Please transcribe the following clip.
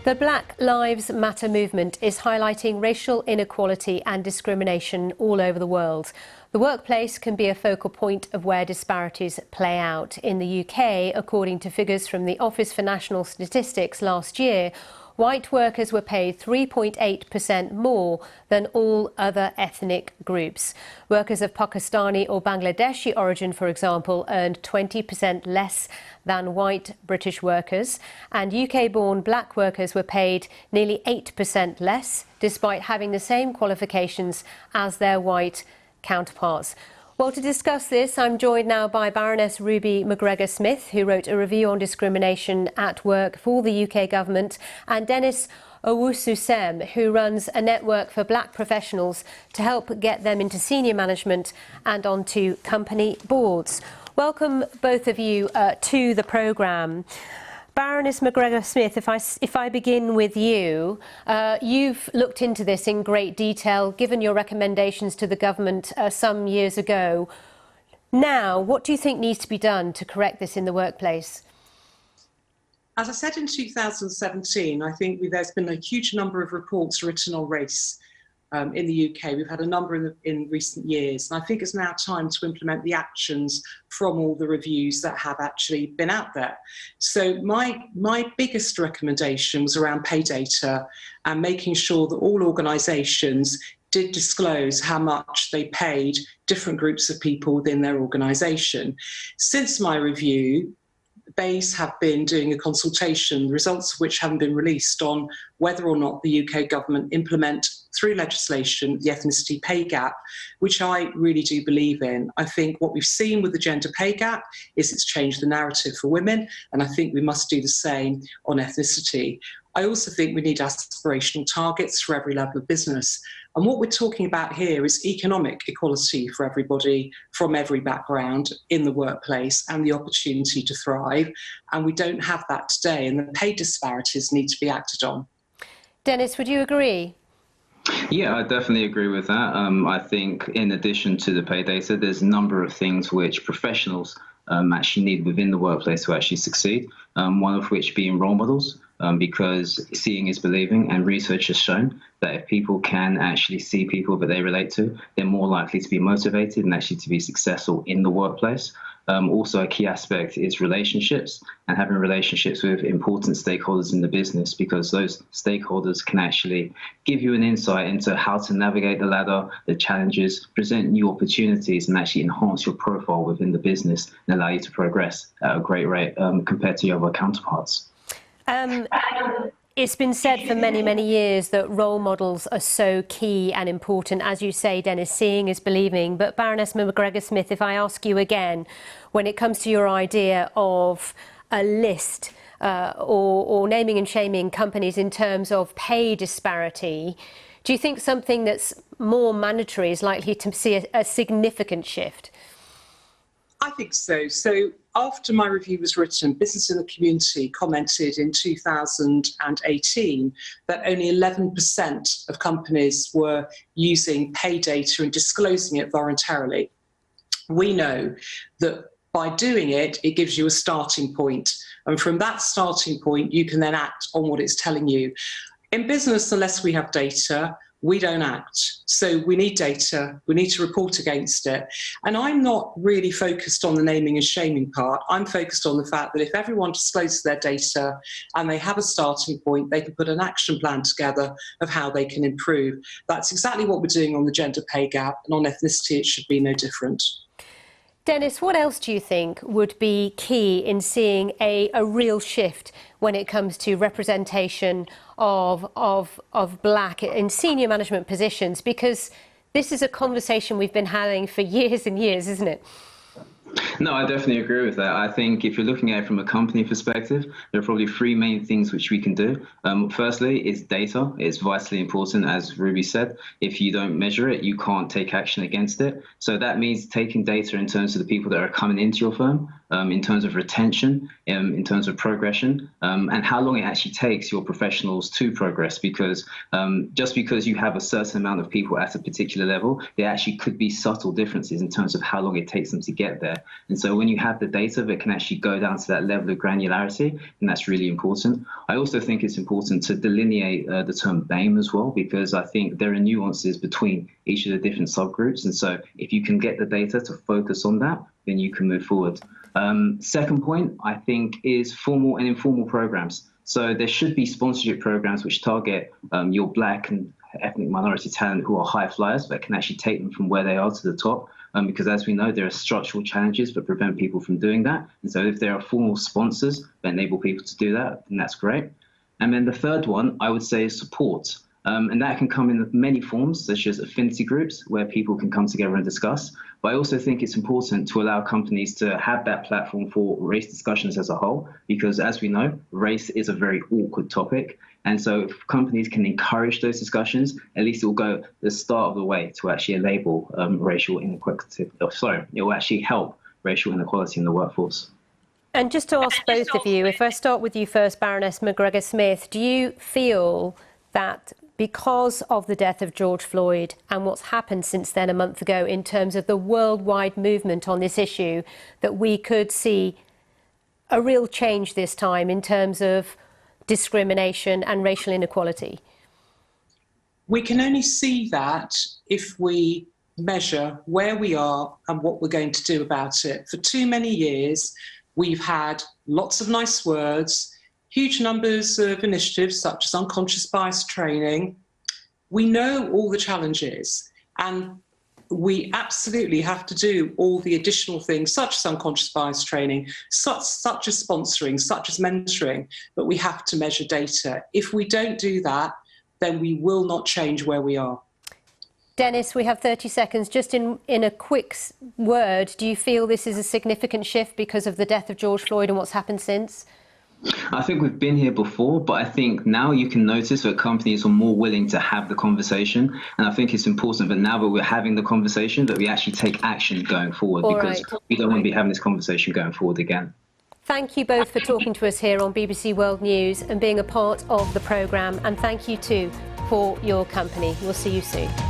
The Black Lives Matter movement is highlighting racial inequality and discrimination all over the world. The workplace can be a focal point of where disparities play out. In the UK, according to figures from the Office for National Statistics last year, white workers were paid 3.8% more than all other ethnic groups. Workers of Pakistani or Bangladeshi origin, for example, earned 20% less than white British workers, and UK-born black workers were paid nearly 8% less, despite having the same qualifications as their white counterparts. Well, to discuss this, I'm joined now by Baroness Ruby McGregor-Smith, who wrote a review on discrimination at work for the UK government, and Dennis Owusu-Sem, who runs a network for black professionals to help get them into senior management and onto company boards. Welcome, both of you, to the programme. Baroness McGregor-Smith, if I begin with you, you've looked into this in great detail, given your recommendations to the government some years ago. Now, what do you think needs to be done to correct this in the workplace? As I said in 2017, I think there's been a huge number of reports written on race in the UK. We've had a number in recent years, and I think it's now time to implement the actions from all the reviews that have actually been out there. So my biggest recommendation was around pay data and making sure that all organisations did disclose how much they paid different groups of people within their organisation. Since my review, BEIS have been doing a consultation, the results of which haven't been released, on whether or not the UK government implement through legislation the ethnicity pay gap, which I really do believe in. I think what we've seen with the gender pay gap is it's changed the narrative for women, and I think we must do the same on ethnicity. I also think we need aspirational targets for every level of business. And what we're talking about here is economic equality for everybody from every background in the workplace and the opportunity to thrive. And we don't have that today, and the pay disparities need to be acted on. Dennis, would you agree? Yeah, I definitely agree with that. I think in addition to the pay data, there's a number of things which professionals actually need within the workplace to actually succeed, one of which being role models. Because seeing is believing, and research has shown that if people can actually see people that they relate to, they're more likely to be motivated and actually to be successful in the workplace. Also, a key aspect is relationships, and having relationships with important stakeholders in the business, because those stakeholders can actually give you an insight into how to navigate the ladder, the challenges, present new opportunities, and actually enhance your profile within the business and allow you to progress at a great rate compared to your other counterparts. It's been said for many, many years that role models are so key and important. As you say, Dennis, seeing is believing. But Baroness McGregor-Smith, if I ask you again, when it comes to your idea of a list or naming and shaming companies in terms of pay disparity, do you think something that's more mandatory is likely to see a significant shift? I think so. So after my review was written, Business in the Community commented in 2018 that only 11% of companies were using pay data and disclosing it voluntarily. We know that by doing it, it gives you a starting point. And from that starting point, you can then act on what it's telling you. In business, unless we have data, we don't act. So we need data, we need to report against it. And I'm not really focused on the naming and shaming part. I'm focused on the fact that if everyone discloses their data and they have a starting point, they can put an action plan together of how they can improve. That's exactly what we're doing on the gender pay gap, and on ethnicity it should be no different. Dennis, what else do you think would be key in seeing a real shift when it comes to representation of black in senior management positions? Because this is a conversation we've been having for years and years, isn't it? No, I definitely agree with that. I think if you're looking at it from a company perspective, there are probably three main things which we can do. Firstly, is data. It's vitally important, as Ruby said. If you don't measure it, you can't take action against it. So that means taking data in terms of the people that are coming into your firm, in terms of retention, in terms of progression, and how long it actually takes your professionals to progress. Because just because you have a certain amount of people at a particular level, there actually could be subtle differences in terms of how long it takes them to get there. And so when you have the data that can actually go down to that level of granularity, and that's really important. I also think it's important to delineate the term BAME as well, because I think there are nuances between each of the different subgroups. And so if you can get the data to focus on that, then you can move forward. Second point, I think, is formal and informal programs. So there should be sponsorship programs which target your Black and ethnic minority talent who are high flyers, but can actually take them from where they are to the top. Because as we know, there are structural challenges that prevent people from doing that. And so if there are formal sponsors that enable people to do that, then that's great. And then the third one, I would say, is support. And that can come in many forms, such as affinity groups, where people can come together and discuss. But I also think it's important to allow companies to have that platform for race discussions as a whole, because as we know, race is a very awkward topic. And so if companies can encourage those discussions, at least it will go the start of the way to actually enable racial inequality. It will actually help racial inequality in the workforce. And just to ask both of you, if I start with you first, Baroness McGregor-Smith, do you feel that because of the death of George Floyd and what's happened since then a month ago in terms of the worldwide movement on this issue, that we could see a real change this time in terms of discrimination and racial inequality? We can only see that if we measure where we are and what we're going to do about it. For too many years, we've had lots of nice words, huge numbers of initiatives such as unconscious bias training. We know all the challenges, and we absolutely have to do all the additional things such as unconscious bias training, such as sponsoring, such as mentoring, but we have to measure data. If we don't do that, then we will not change where we are. Dennis, we have 30 seconds. Just in a quick word, do you feel this is a significant shift because of the death of George Floyd and what's happened since? I think we've been here before, but I think now you can notice that companies are more willing to have the conversation. And I think it's important that now that we're having the conversation, that we actually take action going forward, because we don't want to be having this conversation going forward again. Thank you both for talking to us here on BBC World News and being a part of the programme. And thank you too for your company. We'll see you soon.